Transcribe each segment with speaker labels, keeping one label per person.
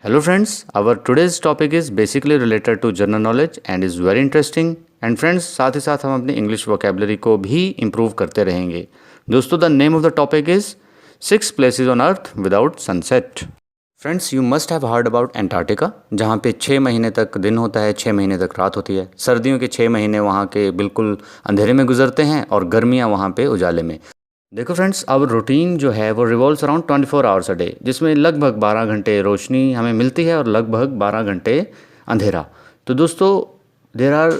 Speaker 1: Hello friends, our today's topic is basically related to general knowledge and is very interesting. And friends साथ ही साथ हम अपनी English vocabulary को भी improve करते रहेंगे. दोस्तों the name of the topic is 6 places on earth without sunset. Friends you must have heard about Antarctica, जहाँ पे 6 महीने तक दिन होता है, 6 महीने तक रात होती है. सर्दियों के 6 महीने वहाँ के बिल्कुल अंधेरे में गुजरते हैं और गर्मियाँ वहाँ पे उजाले में. देखो फ्रेंड्स, अब रूटीन जो है वो revolves around 24 hours a day, जिसमें लगभग 12 घंटे रोशनी हमें मिलती है और लगभग 12 घंटे अंधेरा. तो दोस्तों there are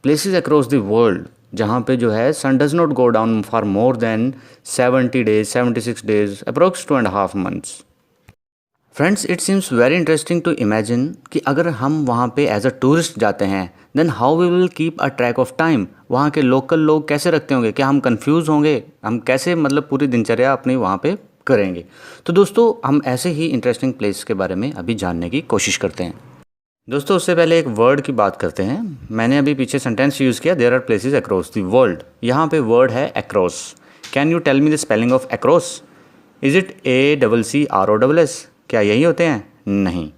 Speaker 1: places across the world जहाँ पे जो है sun does not go down for more than 70 days 76 days approx 2.5 months. Friends it seems very interesting to imagine कि अगर हम वहाँ पे एज अ टूरिस्ट जाते हैं then how we will keep a track of time. वहाँ के local लोग कैसे रखते होंगे, क्या हम कंफ्यूज होंगे, हम कैसे मतलब पूरी दिनचर्या अपनी वहाँ पे करेंगे. तो दोस्तों हम ऐसे ही इंटरेस्टिंग प्लेस के बारे में अभी जानने की कोशिश करते हैं. दोस्तों उससे पहले एक वर्ड की बात करते हैं. मैंने अभी पीछे सेंटेंस यूज़ किया, there are places across the world. यहाँ पे वर्ड है across. Can you tell me the spelling of across? Is it ACCROSS? क्या यही होते हैं? नहीं,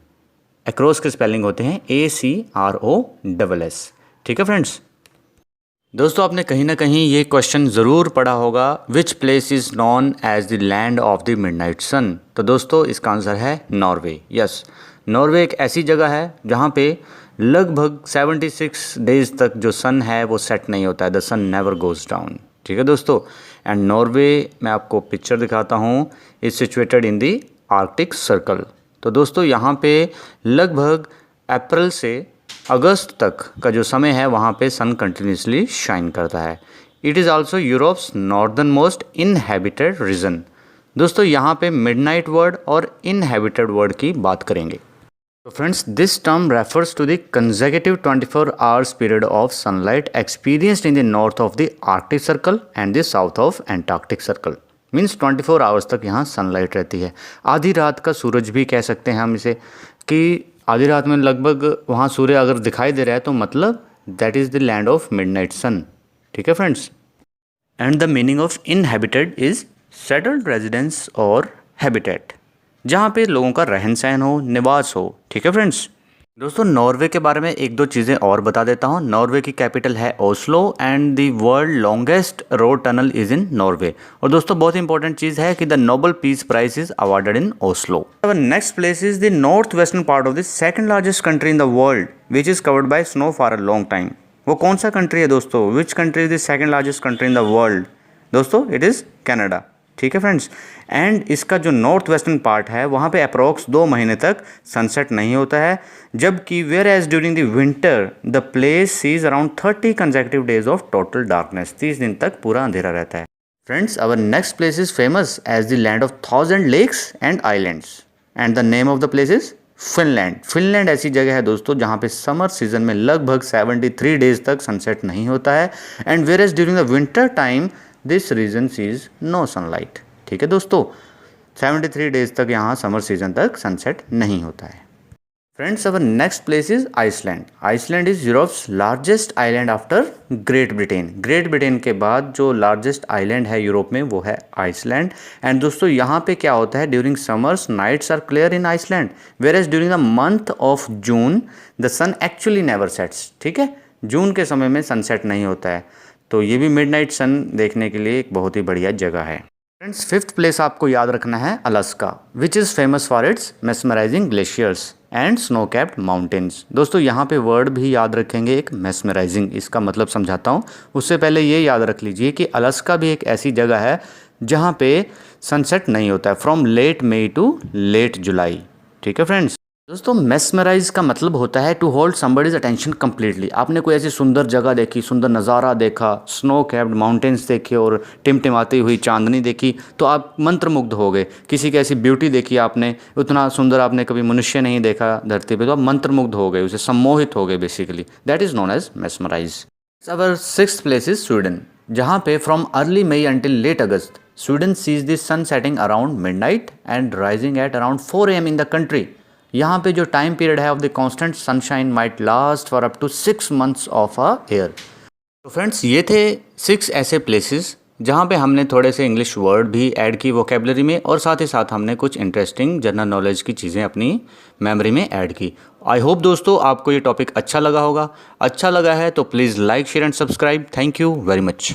Speaker 1: अक्रॉस के स्पेलिंग होते हैं ACROSS. ठीक है फ्रेंड्स. दोस्तों आपने कहीं ना कहीं ये क्वेश्चन ज़रूर पढ़ा होगा, which place is known as the land of the midnight sun. तो दोस्तों इसका आंसर है नॉर्वे. यस, नॉर्वे एक ऐसी जगह है जहाँ पे लगभग 76 डेज तक जो सन है वो सेट नहीं होता है. The sun never goes down. ठीक है दोस्तों. एंड नॉर्वे मैं आपको पिक्चर दिखाता हूँ, is situated in the Arctic circle. तो दोस्तों यहाँ पे लगभग अप्रैल से अगस्त तक का जो समय है वहाँ पे सन कंटिन्यूसली शाइन करता है. It is also Europe's northernmost inhabited region. दोस्तों यहाँ पे मिडनाइट वर्ड और इनहैबिटेड वर्ड की बात करेंगे. तो friends this term refers to the consecutive 24 hours period of sunlight experienced in the north of the Arctic circle and the south of Antarctic circle. Means 24 hours तक यहाँ sunlight रहती है. आधी रात का सूरज भी कह सकते हैं हम इसे, कि आधी रात में लगभग वहाँ सूर्य अगर दिखाई दे रहा है तो मतलब that is the land of midnight sun. ठीक है friends. And the meaning of inhabited is settled residence और हैबिटेट, जहाँ पे लोगों का रहन सहन हो, निवास हो. ठीक है फ्रेंड्स. दोस्तों नॉर्वे के बारे में एक दो चीज़ें और बता देता हूँ. नॉर्वे की कैपिटल है Oslo and the world longest road tunnel is in Norway. और दोस्तों बहुत इंपॉर्टेंट चीज़ है कि the Nobel peace prize is awarded in Oslo. Next place is the north western part of the second largest country in the world which is covered by snow for a long time. वो कौन सा country है दोस्तों? Which country is the second largest country in the world? दोस्तों it is Canada. ठीक है friends. And इसका जो नॉर्थ वेस्टर्न पार्ट है वहाँ पे अप्रॉक्स 2 महीने तक सनसेट नहीं होता है, जबकि whereas during the winter the place sees around 30 consecutive days of total darkness. 30 दिन तक पूरा अंधेरा रहता है. Friends our next place is famous as the land of 1000 lakes and islands and the name of the place is Finland. Finland ऐसी जगह है दोस्तों जहाँ पे समर सीजन में लगभग 73 डेज तक सनसेट नहीं होता है. And whereas during the winter time this region sees no sunlight. ठीक है दोस्तों, 73 डेज तक यहाँ समर सीजन तक सनसेट नहीं होता है. Friends our next place is Iceland. Iceland is Europe's largest island after Great Britain. Great Britain के बाद जो लार्जेस्ट आइलैंड है यूरोप में वो है आइसलैंड. एंड दोस्तों यहाँ पे क्या होता है, during summers nights are clear in Iceland, whereas during the month of June the sun actually never sets. ठीक है, जून के समय में सनसेट नहीं होता है. तो ये भी मिडनाइट सन देखने के लिए एक बहुत ही बढ़िया जगह है. फ्रेंड्स फिफ्थ प्लेस आपको याद रखना है Alaska, which is famous for its mesmerising glaciers and snow capped mountains. दोस्तों यहाँ पे वर्ड भी याद रखेंगे, एक मेस्मराइजिंग, इसका मतलब समझाता हूँ. उससे पहले ये याद रख लीजिए कि अलास्का भी एक ऐसी जगह है जहाँ पे सनसेट नहीं होता है from late May to late July. ठीक है फ्रेंड्स. दोस्तों मेस्मराइज का मतलब होता है to hold somebody's attention completely. आपने कोई ऐसी सुंदर जगह देखी, सुंदर नज़ारा देखा, स्नो कैप्ड माउंटेन्स देखे और टिमटिमाती हुई चांदनी देखी तो आप मंत्रमुग्ध हो गए. किसी की ऐसी ब्यूटी देखी आपने, उतना सुंदर आपने कभी मनुष्य नहीं देखा धरती पे, तो आप मंत्रमुग्ध हो गए, उसे सम्मोहित हो गए. Basically that is known as mesmerize. Our sixth place is Sweden, जहाँ पे from early May until late August Sweden sees the sun setting around midnight and rising at around 4 AM in the country. यहाँ पे जो time period है of the constant sunshine might last for up to 6 months of a year. तो friends ये थे 6 ऐसे places जहाँ पे हमने थोड़े से इंग्लिश वर्ड भी ऐड की वोकेबलरी में और साथ ही साथ हमने कुछ इंटरेस्टिंग जनरल नॉलेज की चीज़ें अपनी मेमोरी में ऐड की। आई होप दोस्तों आपको ये टॉपिक अच्छा लगा होगा। अच्छा लगा है तो please like share and subscribe. Thank you very much.